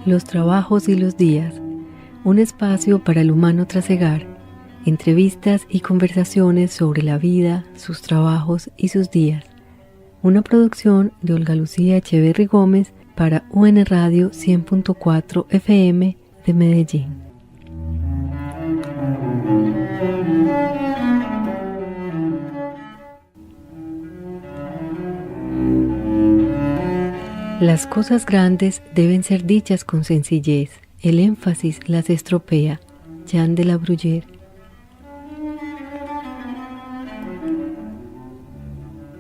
Los trabajos y los días, un espacio para el humano trasegar, entrevistas y conversaciones sobre la vida, sus trabajos y sus días. Una producción de Olga Lucía Echeverry Gómez para UN Radio 100.4 FM de Medellín. Las cosas grandes deben ser dichas con sencillez. El énfasis las estropea. Jean de la Bruyère.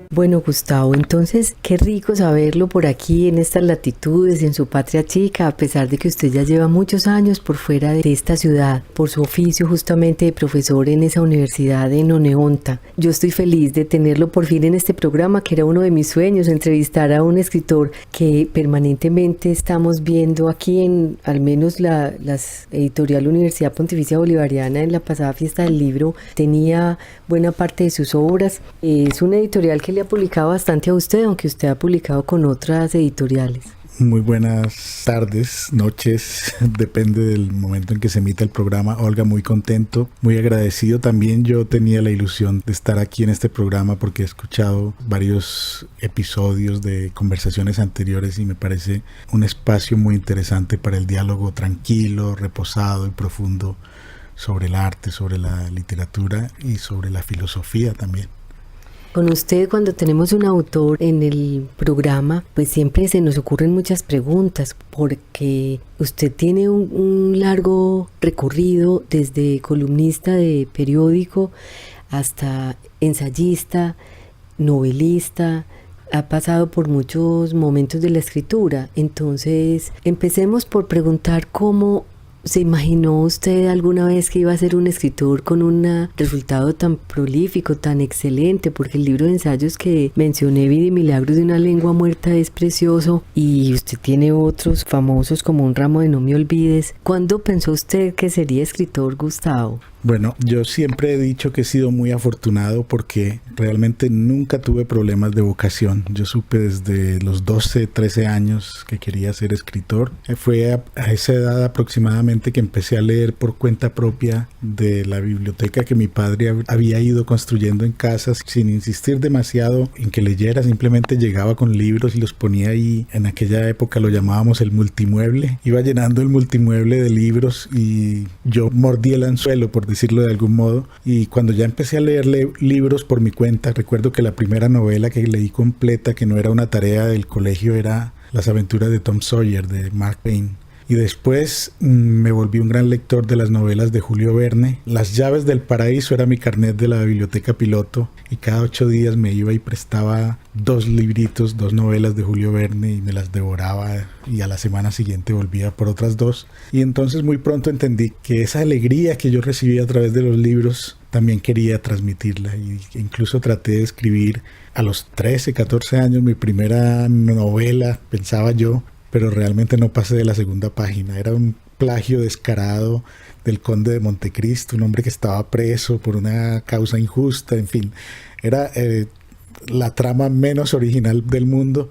Bueno, Gustavo, entonces qué rico saberlo por aquí en estas latitudes, en su patria chica, a pesar de que usted ya lleva muchos años por fuera de esta ciudad, por su oficio justamente de profesor en esa universidad en Oneonta. Yo estoy feliz de tenerlo por fin en este programa, que era uno de mis sueños, entrevistar a un escritor que permanentemente estamos viendo aquí en, al menos las editorial Universidad Pontificia Bolivariana, en la pasada fiesta del libro, tenía buena parte de sus obras. Es una editorial que le ha publicado bastante a usted, aunque usted ha publicado con otras editoriales. Muy buenas tardes, noches, depende del momento en que se emita el programa. Olga, muy contento, muy agradecido. También yo tenía la ilusión de estar aquí en este programa porque he escuchado varios episodios de conversaciones anteriores y me parece un espacio muy interesante para el diálogo tranquilo, reposado y profundo sobre el arte, sobre la literatura y sobre la filosofía también. Con usted, cuando tenemos un autor en el programa, pues siempre se nos ocurren muchas preguntas, porque usted tiene un largo recorrido desde columnista de periódico hasta ensayista, novelista, ha pasado por muchos momentos de la escritura. Entonces, empecemos por preguntar cómo ¿se imaginó usted alguna vez que iba a ser un escritor con un resultado tan prolífico, tan excelente? Porque el libro de ensayos que mencioné, Vida y Milagros de una lengua muerta, es precioso, y usted tiene otros famosos como Un ramo de no me olvides. ¿Cuándo pensó usted que sería escritor, Gustavo? Bueno, yo siempre he dicho que he sido muy afortunado porque realmente nunca tuve problemas de vocación. Yo supe desde los 12, 13 años que quería ser escritor. Fue a esa edad aproximadamente que empecé a leer por cuenta propia de la biblioteca que mi padre había ido construyendo en casa sin insistir demasiado en que leyera. Simplemente llegaba con libros y los ponía ahí. En aquella época lo llamábamos el multimueble. Iba llenando el multimueble de libros y yo mordí el anzuelo, por decirlo de algún modo, y cuando ya empecé a leerle libros por mi cuenta, recuerdo que la primera novela que leí completa, que no era una tarea del colegio, era Las aventuras de Tom Sawyer de Mark Twain. Y después me volví un gran lector de las novelas de Julio Verne. Las llaves del paraíso era mi carnet de la biblioteca piloto, y cada 8 días me iba y prestaba 2 libritos, 2 novelas de Julio Verne, y me las devoraba, y a la semana siguiente volvía por otras 2. Y entonces muy pronto entendí que esa alegría que yo recibía a través de los libros también quería transmitirla, y incluso traté de escribir a los 13, 14 años mi primera novela, pensaba yo, pero realmente no pasé de la segunda página. Era un plagio descarado del Conde de Montecristo, un hombre que estaba preso por una causa injusta, en fin. Era la trama menos original del mundo,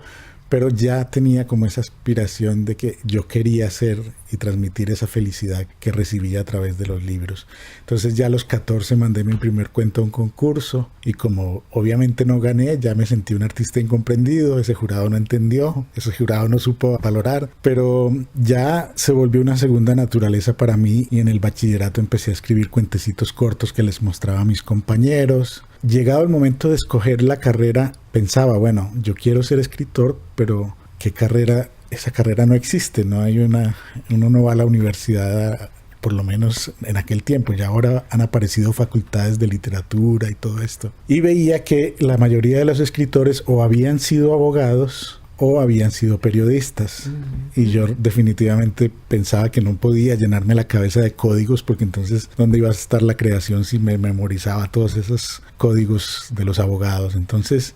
pero ya tenía como esa aspiración de que yo quería hacer y transmitir esa felicidad que recibía a través de los libros. Entonces ya a los 14 mandé mi primer cuento a un concurso, y como obviamente no gané, ya me sentí un artista incomprendido. Ese jurado no entendió, ese jurado no supo valorar, pero ya se volvió una segunda naturaleza para mí, y en el bachillerato empecé a escribir cuentecitos cortos que les mostraba a mis compañeros. Llegado el momento de escoger la carrera, pensaba, bueno, yo quiero ser escritor, pero ¿qué carrera? Esa carrera no existe, no hay uno no va a la universidad, por lo menos en aquel tiempo. Ya ahora han aparecido facultades de literatura y todo esto. Y veía que la mayoría de los escritores o habían sido abogados o habían sido periodistas. Y yo definitivamente pensaba que no podía llenarme la cabeza de códigos, porque entonces ¿dónde iba a estar la creación si me memorizaba todos esos códigos de los abogados? Entonces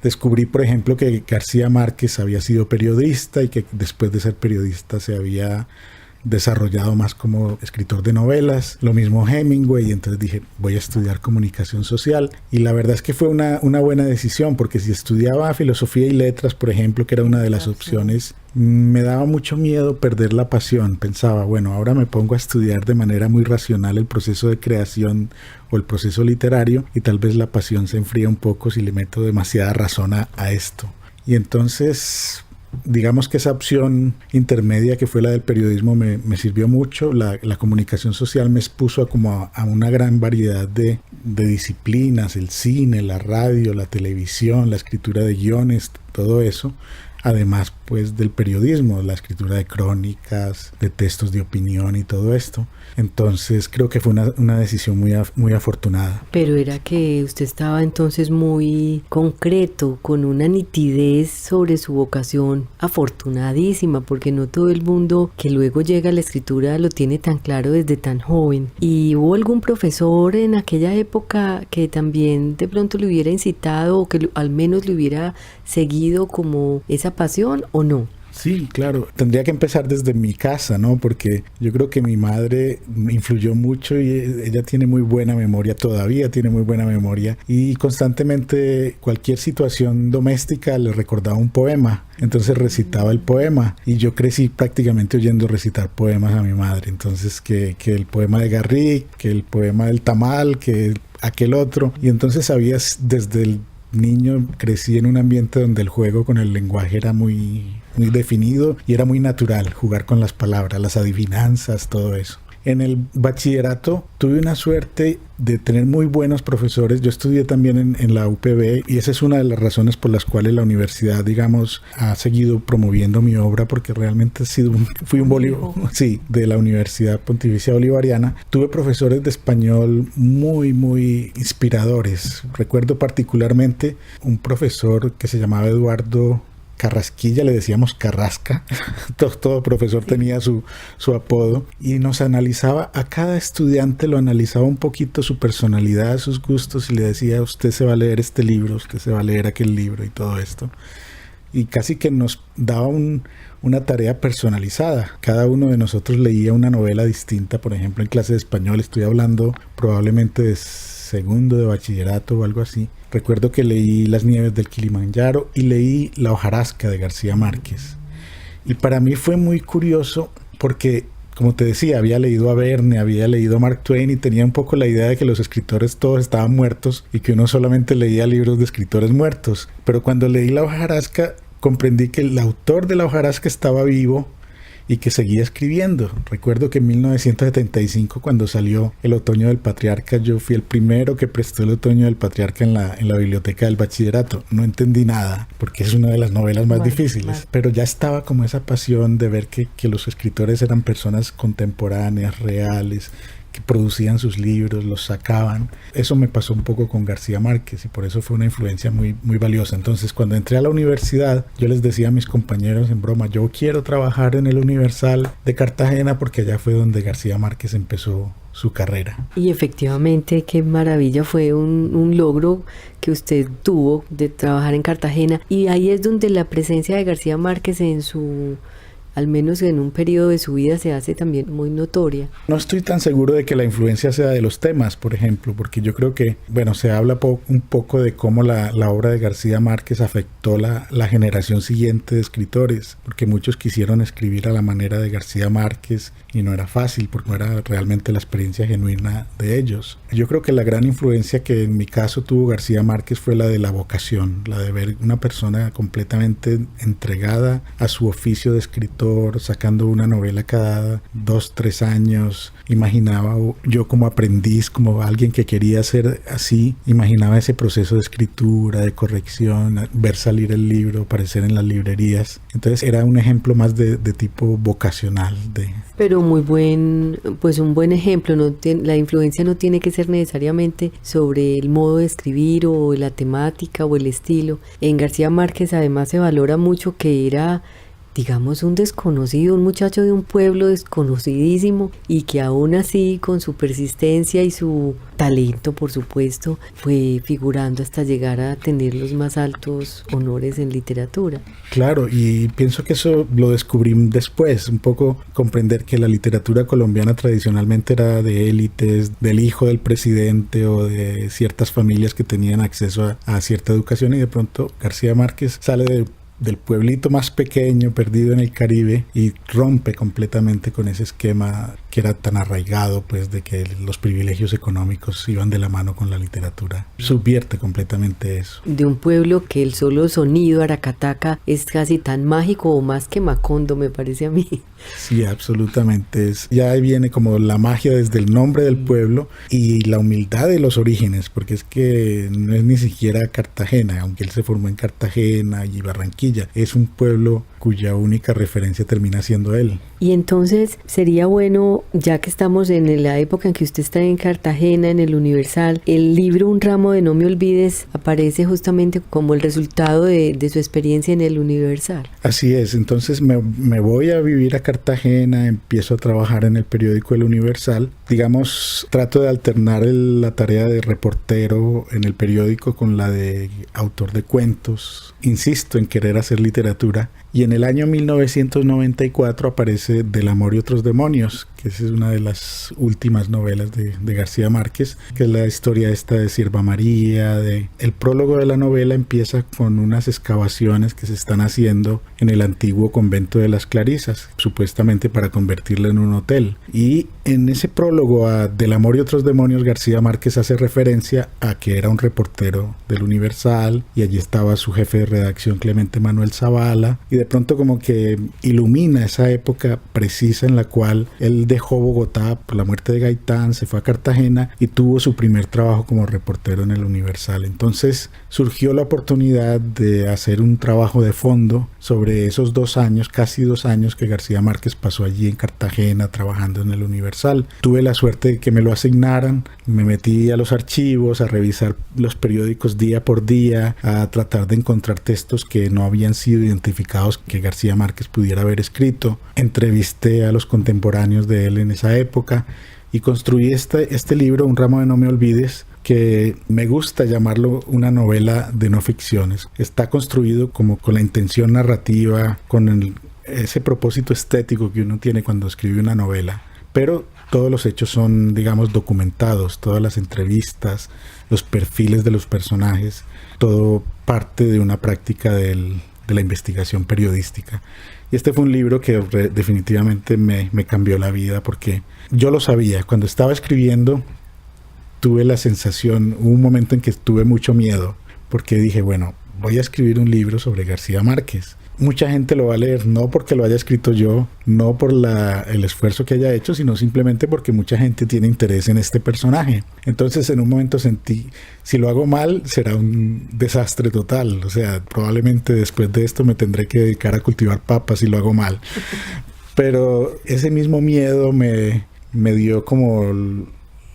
descubrí, por ejemplo, que García Márquez había sido periodista, y que después de ser periodista se había desarrollado más como escritor de novelas, lo mismo Hemingway, y entonces dije, voy a estudiar comunicación social, y la verdad es que fue una buena decisión, porque si estudiaba filosofía y letras, por ejemplo, que era una de las opciones, me daba mucho miedo perder la pasión. Pensaba, bueno, ahora me pongo a estudiar de manera muy racional el proceso de creación o el proceso literario, y tal vez la pasión se enfría un poco si le meto demasiada razón a esto. Y entonces, digamos que esa opción intermedia que fue la del periodismo me sirvió mucho. La comunicación social me expuso a una gran variedad de disciplinas, el cine, la radio, la televisión, la escritura de guiones, todo eso. Además, pues, del periodismo, la escritura de crónicas, de textos de opinión y todo esto. Entonces, creo que fue una decisión muy afortunada. Pero era que usted estaba entonces muy concreto, con una nitidez sobre su vocación afortunadísima, porque no todo el mundo que luego llega a la escritura lo tiene tan claro desde tan joven. ¿Y hubo algún profesor en aquella época que también de pronto le hubiera incitado o que al menos le hubiera seguido como esa pasión o no? Sí, claro. Tendría que empezar desde mi casa, ¿no? Porque yo creo que mi madre me influyó mucho y ella tiene muy buena memoria, todavía tiene muy buena memoria, y constantemente cualquier situación doméstica le recordaba un poema. Entonces recitaba el poema, y yo crecí prácticamente oyendo recitar poemas a mi madre. Entonces que el poema de Garrick, que el poema del tamal, que aquel otro. Y entonces sabías, desde el niño crecí en un ambiente donde el juego con el lenguaje era muy definido y era muy natural, jugar con las palabras, las adivinanzas, todo eso. En el bachillerato tuve una suerte de tener muy buenos profesores. Yo estudié también en la UPB, y esa es una de las razones por las cuales la universidad, digamos, ha seguido promoviendo mi obra, porque realmente fui un bolígrafo, sí, de la Universidad Pontificia Bolivariana. Tuve profesores de español muy inspiradores. Recuerdo particularmente un profesor que se llamaba Eduardo Carrasquilla, le decíamos Carrasca. Todo profesor tenía su apodo, y nos analizaba a cada estudiante, lo analizaba un poquito, su personalidad, sus gustos, y le decía, usted se va a leer este libro, usted se va a leer aquel libro y todo esto. Y casi que nos daba una tarea personalizada. Cada uno de nosotros leía una novela distinta. Por ejemplo, en clase de español, estoy hablando probablemente de segundo de bachillerato o algo así. Recuerdo que leí Las nieves del Kilimanjaro y leí La hojarasca de García Márquez. Y para mí fue muy curioso porque, como te decía, había leído a Verne, había leído a Mark Twain, y tenía un poco la idea de que los escritores todos estaban muertos y que uno solamente leía libros de escritores muertos. Pero cuando leí La hojarasca, comprendí que el autor de La hojarasca estaba vivo y que seguía escribiendo. Recuerdo que en 1975, cuando salió El otoño del patriarca, yo fui el primero que prestó El otoño del patriarca en la biblioteca del bachillerato. No entendí nada, porque es una de las novelas más difíciles, pero ya estaba como esa pasión de ver que los escritores eran personas contemporáneas, reales, que producían sus libros, los sacaban. Eso me pasó un poco con García Márquez, y por eso fue una influencia muy valiosa. Entonces, cuando entré a la universidad, yo les decía a mis compañeros en broma, yo quiero trabajar en el Universal de Cartagena, porque allá fue donde García Márquez empezó su carrera. Y efectivamente, qué maravilla, fue un logro que usted tuvo de trabajar en Cartagena, y ahí es donde la presencia de García Márquez al menos en un periodo de su vida, se hace también muy notoria. No estoy tan seguro de que la influencia sea de los temas, por ejemplo, porque yo creo que, se habla un poco de cómo la obra de García Márquez afectó la generación siguiente de escritores, porque muchos quisieron escribir a la manera de García Márquez, y no era fácil, porque no era realmente la experiencia genuina de ellos. Yo creo que la gran influencia que en mi caso tuvo García Márquez fue la de la vocación, la de ver una persona completamente entregada a su oficio de escritor, sacando una novela cada 2-3 años. Imaginaba yo como aprendiz, como alguien que quería ser así, imaginaba ese proceso de escritura, de corrección, ver salir el libro, aparecer en las librerías. Entonces era un ejemplo más de tipo vocacional. Pero un buen ejemplo. La influencia no tiene que ser necesariamente sobre el modo de escribir o la temática o el estilo. En García Márquez además se valora mucho que era digamos, un desconocido, un muchacho de un pueblo desconocidísimo y que aún así con su persistencia y su talento, por supuesto, fue figurando hasta llegar a tener los más altos honores en literatura. Claro, y pienso que eso lo descubrí después, un poco comprender que la literatura colombiana tradicionalmente era de élites, del hijo del presidente o de ciertas familias que tenían acceso a cierta educación, y de pronto García Márquez sale del pueblito más pequeño, perdido en el Caribe, y rompe completamente con ese esquema que era tan arraigado, pues, de que los privilegios económicos iban de la mano con la literatura. Subvierte completamente eso. De un pueblo que el solo sonido aracataca es casi tan mágico o más que Macondo, me parece a mí. Sí, absolutamente. Ya viene como la magia desde el nombre del pueblo y la humildad de los orígenes, porque es que no es ni siquiera Cartagena, aunque él se formó en Cartagena y Barranquilla. Es un pueblo cuya única referencia termina siendo él. Y entonces sería bueno, ya que estamos en la época en que usted está en Cartagena, en el Universal, el libro Un ramo de no me olvides aparece justamente como el resultado de su experiencia en el Universal. Así es, entonces me voy a vivir a Cartagena, empiezo a trabajar en el periódico El Universal. Digamos, trato de alternar la tarea de reportero en el periódico con la de autor de cuentos. Insisto en querer hacer literatura. Y en el año 1994 aparece Del amor y otros demonios, que es una de las últimas novelas de García Márquez, que es la historia esta de Sierva María. El prólogo de la novela empieza con unas excavaciones que se están haciendo en el antiguo convento de las Clarisas, supuestamente para convertirlo en un hotel. Y en ese prólogo a Del amor y otros demonios, García Márquez hace referencia a que era un reportero del Universal, y allí estaba su jefe de redacción, Clemente Manuel Zavala, y de pronto como que ilumina esa época precisa en la cual él dejó Bogotá por la muerte de Gaitán, se fue a Cartagena y tuvo su primer trabajo como reportero en el Universal. Entonces surgió la oportunidad de hacer un trabajo de fondo sobre esos 2 años, casi 2 años que García Márquez pasó allí en Cartagena trabajando en el Universal. Tuve la suerte de que me lo asignaran, me metí a los archivos, a revisar los periódicos día por día, a tratar de encontrar textos que no habían sido identificados que García Márquez pudiera haber escrito. Entrevisté a los contemporáneos de él en esa época y construí este libro, Un ramo de no me olvides, que me gusta llamarlo una novela de no ficciones. Está construido como con la intención narrativa, con ese propósito estético que uno tiene cuando escribe una novela, pero todos los hechos son, digamos, documentados, todas las entrevistas, los perfiles de los personajes, todo parte de una práctica de la investigación periodística. Y este fue un libro que definitivamente me cambió la vida, porque yo lo sabía. Cuando estaba escribiendo tuve la sensación, hubo un momento en que tuve mucho miedo, porque dije, bueno, voy a escribir un libro sobre García Márquez. Mucha gente lo va a leer, no porque lo haya escrito yo, no por el esfuerzo que haya hecho, sino simplemente porque mucha gente tiene interés en este personaje. Entonces en un momento sentí, si lo hago mal, será un desastre total. O sea, probablemente después de esto me tendré que dedicar a cultivar papas si lo hago mal. Pero ese mismo miedo me dio como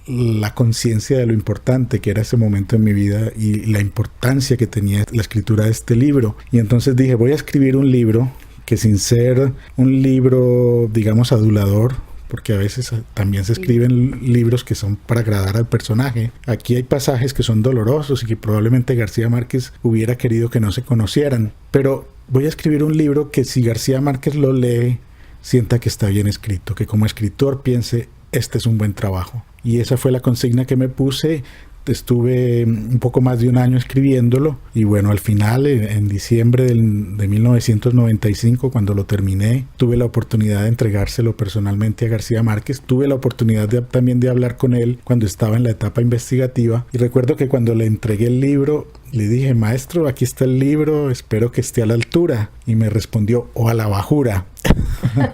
la conciencia de lo importante que era ese momento en mi vida y la importancia que tenía la escritura de este libro. Y entonces dije, voy a escribir un libro que, sin ser un libro, digamos, adulador, porque a veces también se escriben libros que son para agradar al personaje. Aquí hay pasajes que son dolorosos y que probablemente García Márquez hubiera querido que no se conocieran. Pero voy a escribir un libro que, si García Márquez lo lee, sienta que está bien escrito, que como escritor piense, este es un buen trabajo. Y esa fue la consigna que me puse. Estuve un poco más de un año escribiéndolo y bueno, al final, en diciembre de 1995, cuando lo terminé, tuve la oportunidad de entregárselo personalmente a García Márquez. Tuve la oportunidad también de hablar con él cuando estaba en la etapa investigativa, y recuerdo que cuando le entregué el libro le dije, maestro, aquí está el libro, espero que esté a la altura. Y me respondió, o a la bajura,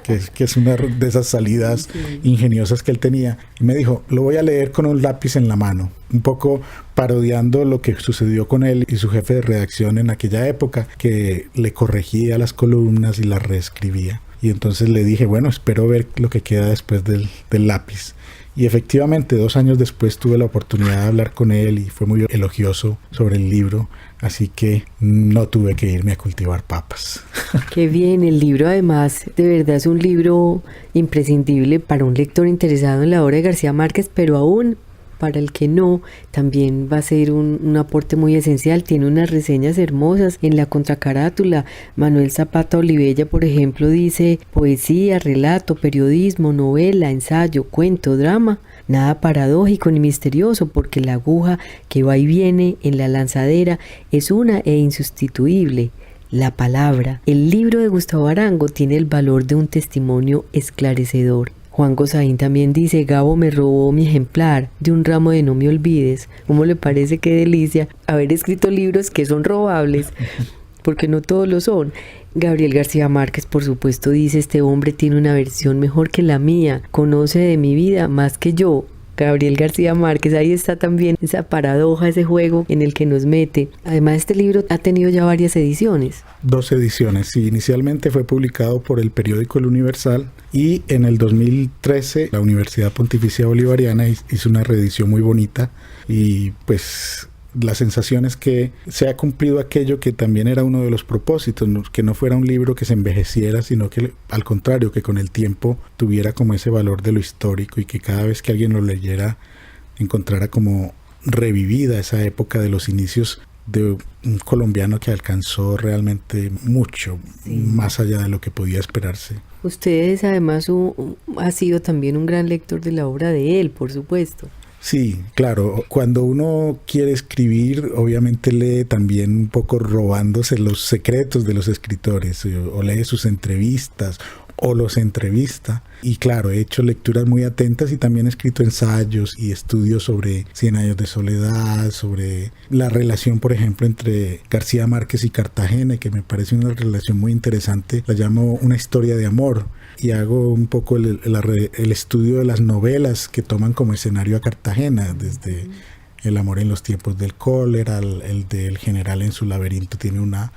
que es una de esas salidas ingeniosas que él tenía. Y me dijo, lo voy a leer con un lápiz en la mano, un poco parodiando lo que sucedió con él y su jefe de redacción en aquella época, que le corregía las columnas y las reescribía. Y entonces le dije, bueno, espero ver lo que queda después del lápiz. Y efectivamente 2 años después tuve la oportunidad de hablar con él y fue muy elogioso sobre el libro, así que no tuve que irme a cultivar papas. Qué bien, el libro además de verdad es un libro imprescindible para un lector interesado en la obra de García Márquez, pero aún para el que no, también va a ser un aporte muy esencial. Tiene unas reseñas hermosas en la contracarátula. Manuel Zapata Olivella, por ejemplo, dice: poesía, relato, periodismo, novela, ensayo, cuento, drama. Nada paradójico ni misterioso, porque la aguja que va y viene en la lanzadera es una e insustituible. La palabra. El libro de Gustavo Arango tiene el valor de un testimonio esclarecedor. Juan Gozaín también dice: Gabo me robó mi ejemplar de Un ramo de no me olvides. ¿Cómo le parece? Qué delicia haber escrito libros que son robables, porque no todos lo son. Gabriel García Márquez, por supuesto, dice: este hombre tiene una versión mejor que la mía, conoce de mi vida más que yo. Gabriel García Márquez, ahí está también esa paradoja, ese juego en el que nos mete. Además, este libro ha tenido ya varias ediciones. 2 ediciones, sí. Inicialmente fue publicado por el periódico El Universal y en el 2013 la Universidad Pontificia Bolivariana hizo una reedición muy bonita y pues la sensación es que se ha cumplido aquello que también era uno de los propósitos, que no fuera un libro que se envejeciera, sino que al contrario, que con el tiempo tuviera como ese valor de lo histórico y que cada vez que alguien lo leyera encontrara como revivida esa época de los inicios de un colombiano que alcanzó realmente mucho, más allá de lo que podía esperarse. Ustedes además ha sido también un gran lector de la obra de él, por supuesto. Sí, claro. Cuando uno quiere escribir, obviamente lee también un poco robándose los secretos de los escritores, o lee sus entrevistas, o los entrevista. Y claro, he hecho lecturas muy atentas y también he escrito ensayos y estudios sobre 100 años de soledad, sobre la relación, por ejemplo, entre García Márquez y Cartagena, que me parece una relación muy interesante. La llamo una historia de amor. Y hago un poco el estudio de las novelas que toman como escenario a Cartagena, desde El amor en los tiempos del cólera, el del general en su laberinto tiene una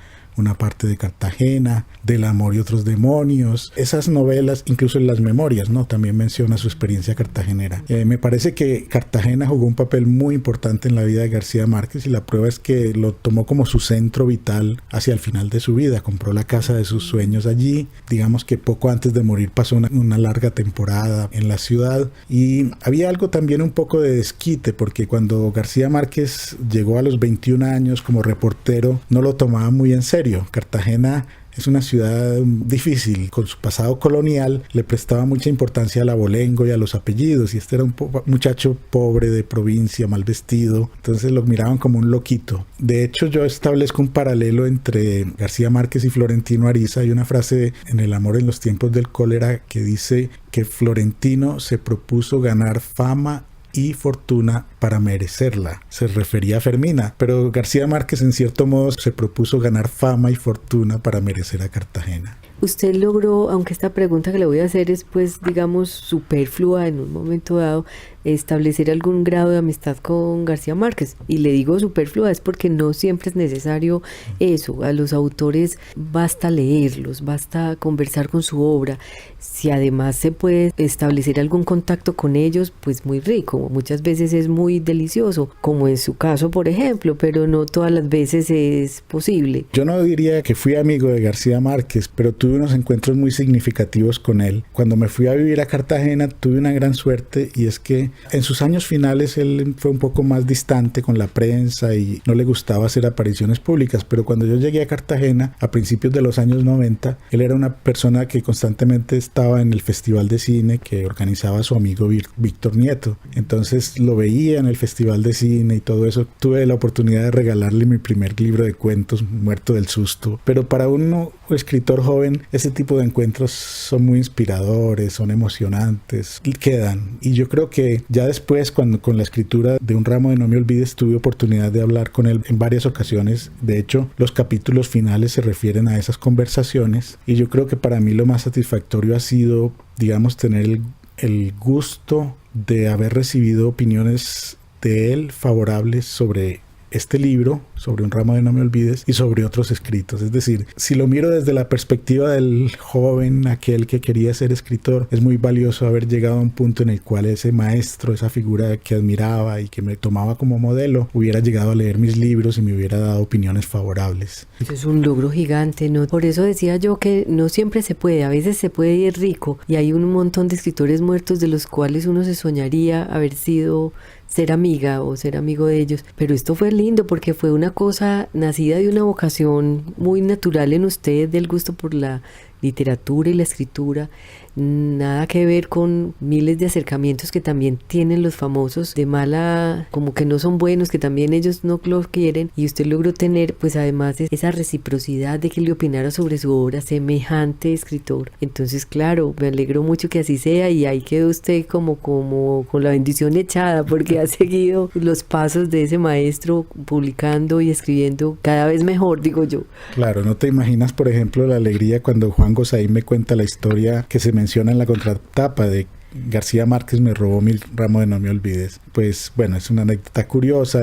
parte de Cartagena, del amor y otros demonios. Esas novelas, incluso en las memorias, ¿no? También menciona su experiencia cartagenera. Me parece que Cartagena jugó un papel muy importante en la vida de García Márquez y la prueba es que lo tomó como su centro vital hacia el final de su vida. Compró la casa de sus sueños allí. Digamos que poco antes de morir pasó una larga temporada en la ciudad y había algo también un poco de desquite, porque cuando García Márquez llegó a los 21 años como reportero no lo tomaba muy en serio. Cartagena es una ciudad difícil, con su pasado colonial le prestaba mucha importancia al abolengo y a los apellidos, y este era un muchacho pobre de provincia, mal vestido, entonces lo miraban como un loquito. De hecho, yo establezco un paralelo entre García Márquez y Florentino Ariza. Hay una frase en El amor en los tiempos del cólera que dice que Florentino se propuso ganar fama y fortuna para merecerla. Se refería a Fermina, pero García Márquez en cierto modo se propuso ganar fama y fortuna para merecer a Cartagena. Usted logró, aunque esta pregunta que le voy a hacer es pues digamos superflua en un momento dado, establecer algún grado de amistad con García Márquez. Y le digo superflua es porque no siempre es necesario eso. A los autores basta leerlos, basta conversar con su obra. Si además se puede establecer algún contacto con ellos, pues muy rico. Muchas veces es muy delicioso, como en su caso, por ejemplo, pero no todas las veces es posible. Yo no diría que fui amigo de García Márquez, pero tuve unos encuentros muy significativos con él. Cuando me fui a vivir a Cartagena tuve una gran suerte, y es que en sus años finales él fue un poco más distante con la prensa y no le gustaba hacer apariciones públicas, pero cuando yo llegué a Cartagena a principios de los años 90, él era una persona que constantemente estaba en el festival de cine que organizaba su amigo Víctor Nieto. Entonces lo veía en el festival de cine y todo eso. Tuve la oportunidad de regalarle mi primer libro de cuentos, muerto del susto. Pero para un escritor joven, ese tipo de encuentros son muy inspiradores, son emocionantes y quedan. Y yo creo que ya después, cuando con la escritura de Un ramo de no me olvides, tuve oportunidad de hablar con él en varias ocasiones. De hecho, los capítulos finales se refieren a esas conversaciones, y yo creo que para mí lo más satisfactorio ha sido, digamos, tener el gusto de haber recibido opiniones de él favorables sobre este libro, sobre un ramo de no me olvides, y sobre otros escritos. Es decir, si lo miro desde la perspectiva del joven, aquel que quería ser escritor, es muy valioso haber llegado a un punto en el cual ese maestro, esa figura que admiraba y que me tomaba como modelo, hubiera llegado a leer mis libros y me hubiera dado opiniones favorables. Eso es un logro gigante, ¿no? Por eso decía yo que no siempre se puede, a veces se puede ir rico, y hay un montón de escritores muertos de los cuales uno se soñaría haber sido, ser amiga o ser amigo de ellos, pero esto fue lindo porque fue una cosa nacida de una vocación muy natural en usted, del gusto por la literatura y la escritura, nada que ver con miles de acercamientos que también tienen los famosos de mala, como que no son buenos, que también ellos no lo quieren, y usted logró tener pues además esa reciprocidad de que le opinara sobre su obra semejante escritor. Entonces claro, me alegro mucho que así sea, y ahí quedó usted como con la bendición echada, porque ha seguido los pasos de ese maestro, publicando y escribiendo cada vez mejor, digo yo. Claro, no te imaginas, por ejemplo, la alegría cuando Juan Gosaín me cuenta la historia que se menciona en la contratapa de García Márquez me robó mi ramo de no me olvides. Pues bueno, es una anécdota curiosa.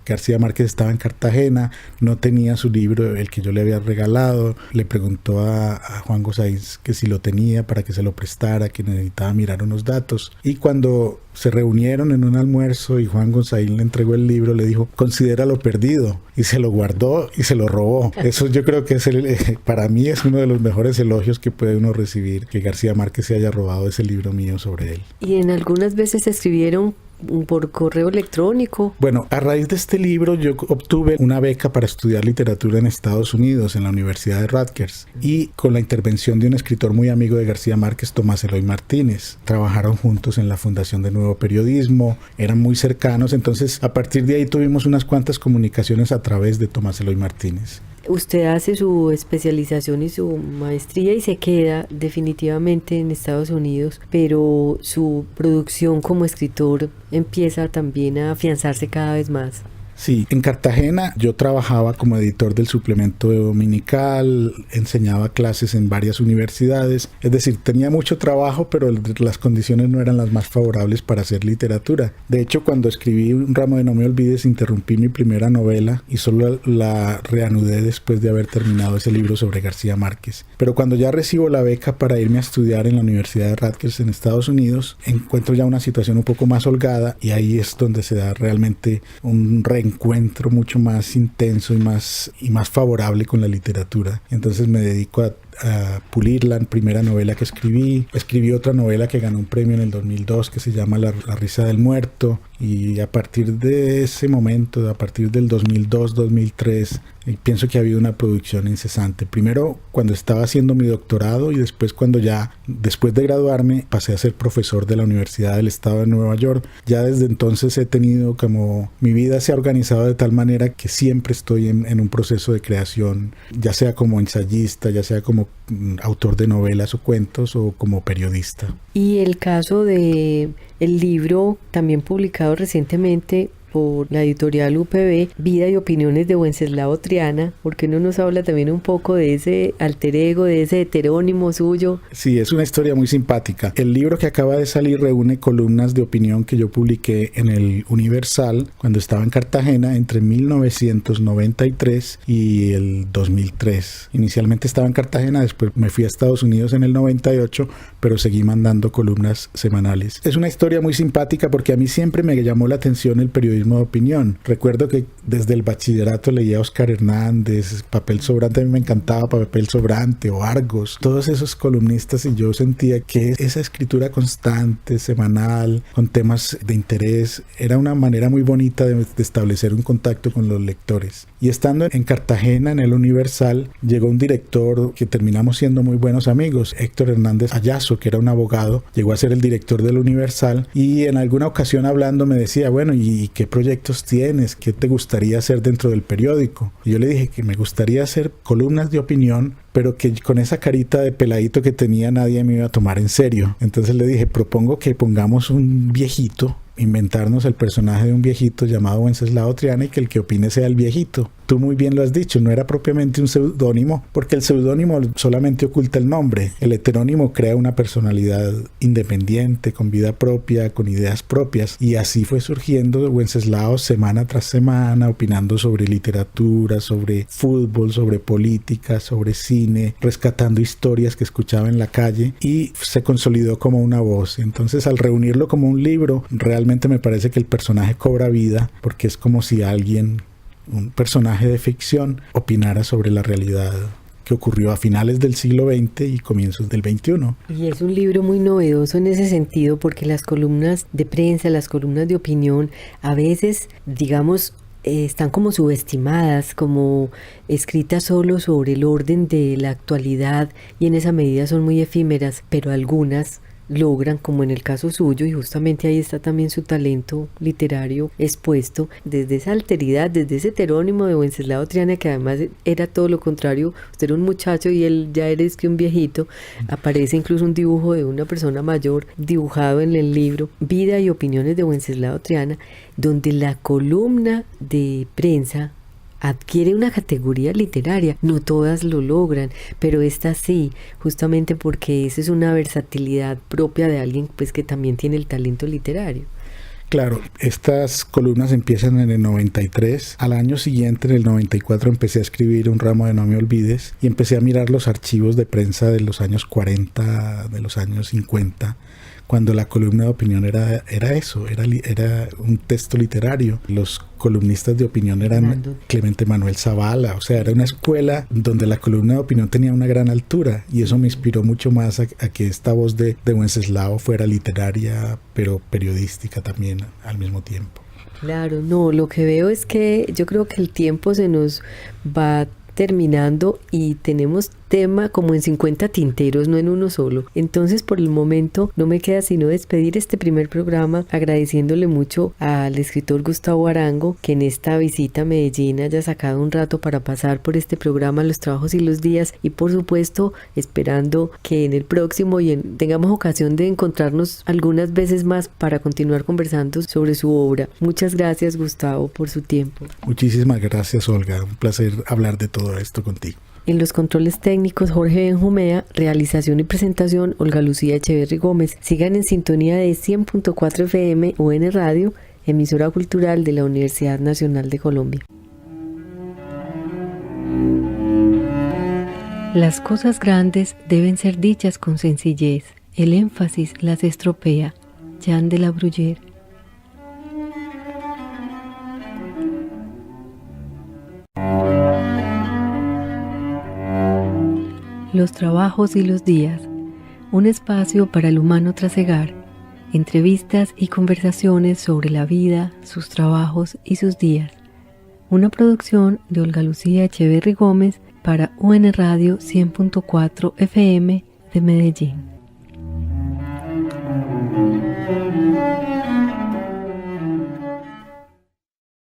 García Márquez estaba en Cartagena, no tenía su libro, el que yo le había regalado. Le preguntó a Juan Gosaín que si lo tenía para que se lo prestara, que necesitaba mirar unos datos. Y cuando se reunieron en un almuerzo y Juan Gosaín le entregó el libro, le dijo, considéralo perdido, y se lo guardó y se lo robó. Eso yo creo que es para mí es uno de los mejores elogios que puede uno recibir, que García Márquez se haya robado ese libro mío sobre él. Y en algunas veces escribieron por correo electrónico. Bueno, a raíz de este libro yo obtuve una beca para estudiar literatura en Estados Unidos, en la Universidad de Rutgers, y con la intervención de un escritor muy amigo de García Márquez, Tomás Eloy Martínez. Trabajaron juntos en la fundación de Nuevo Periodismo, eran muy cercanos, entonces a partir de ahí tuvimos unas cuantas comunicaciones a través de Tomás Eloy Martínez. Usted hace su especialización y su maestría y se queda definitivamente en Estados Unidos, pero su producción como escritor empieza también a afianzarse cada vez más. Sí, en Cartagena yo trabajaba como editor del suplemento dominical, enseñaba clases en varias universidades, es decir, tenía mucho trabajo, pero las condiciones no eran las más favorables para hacer literatura. De hecho, cuando escribí Un ramo de no me olvides, interrumpí mi primera novela y solo la reanudé después de haber terminado ese libro sobre García Márquez. Pero cuando ya recibo la beca para irme a estudiar en la Universidad de Rutgers en Estados Unidos, encuentro ya una situación un poco más holgada, y ahí es donde se da realmente un encuentro mucho más intenso y más favorable con la literatura. Entonces me dedico a pulir la primera novela que escribí otra novela que ganó un premio en el 2002 que se llama La risa del muerto, y a partir de ese momento, a partir del 2002-2003, pienso que ha habido una producción incesante. Primero cuando estaba haciendo mi doctorado, y después después de graduarme, pasé a ser profesor de la Universidad del Estado de Nueva York. Ya desde entonces he tenido mi vida se ha organizado de tal manera que siempre estoy en un proceso de creación, ya sea como ensayista, ya sea como autor de novelas o cuentos, o como periodista. Y el caso de el libro también publicado recientemente por la editorial UPB, Vida y opiniones de Wenceslao Triana, ¿por qué no nos habla también un poco de ese alter ego, de ese heterónimo suyo? Sí, es una historia muy simpática. El libro que acaba de salir reúne columnas de opinión que yo publiqué en el Universal cuando estaba en Cartagena entre 1993 y el 2003. Inicialmente estaba en Cartagena, después me fui a Estados Unidos en el 98, pero seguí mandando columnas semanales. Es una historia muy simpática porque a mí siempre me llamó la atención el periodismo de opinión. Recuerdo que desde el bachillerato leía a Oscar Hernández, Papel Sobrante, a mí me encantaba Papel Sobrante o Argos, todos esos columnistas, y yo sentía que esa escritura constante, semanal, con temas de interés, era una manera muy bonita de establecer un contacto con los lectores. Y estando en Cartagena, en el Universal, llegó un director que terminamos siendo muy buenos amigos, Héctor Hernández Ayazo, que era un abogado, llegó a ser el director del Universal, y en alguna ocasión hablando me decía, bueno, ¿y qué proyectos tienes? ¿Qué te gustaría hacer dentro del periódico? Y yo le dije que me gustaría hacer columnas de opinión, pero que con esa carita de peladito que tenía nadie me iba a tomar en serio. Entonces le dije, propongo que pongamos un viejito, inventarnos el personaje de un viejito llamado Wenceslao Triana, y que el que opine sea el viejito. tú muy bien lo has dicho, no era propiamente un seudónimo, porque el seudónimo solamente oculta el nombre. El heterónimo crea una personalidad independiente, con vida propia, con ideas propias, y así fue surgiendo Wenceslao semana tras semana, opinando sobre literatura, sobre fútbol, sobre política, sobre cine, rescatando historias que escuchaba en la calle, y se consolidó como una voz. Entonces, al reunirlo como un libro, realmente me parece que el personaje cobra vida, porque es como si alguien, un personaje de ficción, opinara sobre la realidad que ocurrió a finales del siglo XX y comienzos del XXI. Y es un libro muy novedoso en ese sentido, porque las columnas de prensa, las columnas de opinión, a veces, digamos, están como subestimadas, como escritas solo sobre el orden de la actualidad, y en esa medida son muy efímeras, pero algunas logran, como en el caso suyo, y justamente ahí está también su talento literario expuesto, desde esa alteridad, desde ese heterónimo de Wenceslao Triana, que además era todo lo contrario. Usted era un muchacho y él ya eres que un viejito. Aparece incluso un dibujo de una persona mayor dibujado en el libro Vida y Opiniones de Wenceslao Triana, donde la columna de prensa adquiere una categoría literaria. No todas lo logran, pero esta sí, justamente porque esa es una versatilidad propia de alguien pues que también tiene el talento literario. Claro, estas columnas empiezan en el 93. Al año siguiente, en el 94, empecé a escribir Un ramo de No me olvides, y empecé a mirar los archivos de prensa de los años 40, de los años 50, cuando la columna de opinión era eso, era un texto literario. Los columnistas de opinión eran Clemente Manuel Zavala, o sea, era una escuela donde la columna de opinión tenía una gran altura, y eso me inspiró mucho más a que esta voz de Wenceslao fuera literaria, pero periodística también al mismo tiempo. Claro, no, lo que veo es que yo creo que el tiempo se nos va terminando y tenemos tema como en 50 tinteros, no en uno solo. Entonces, por el momento no me queda sino despedir este primer programa agradeciéndole mucho al escritor Gustavo Arango, que en esta visita a Medellín haya sacado un rato para pasar por este programa Los Trabajos y los Días, y por supuesto esperando que en el próximo tengamos ocasión de encontrarnos algunas veces más para continuar conversando sobre su obra. Muchas gracias, Gustavo, por su tiempo. Muchísimas gracias, Olga, un placer hablar de todo esto contigo. En los controles técnicos, Jorge Benjumea. Realización y presentación, Olga Lucía Echeverry Gómez. Sigan en sintonía de 100.4 FM UN Radio, emisora cultural de la Universidad Nacional de Colombia. Las cosas grandes deben ser dichas con sencillez. El énfasis las estropea. Jean de la Bruyère. Los trabajos y los días, un espacio para el humano trasegar, entrevistas y conversaciones sobre la vida, sus trabajos y sus días. Una producción de Olga Lucía Echeverry Gómez para UN Radio 100.4 FM de Medellín.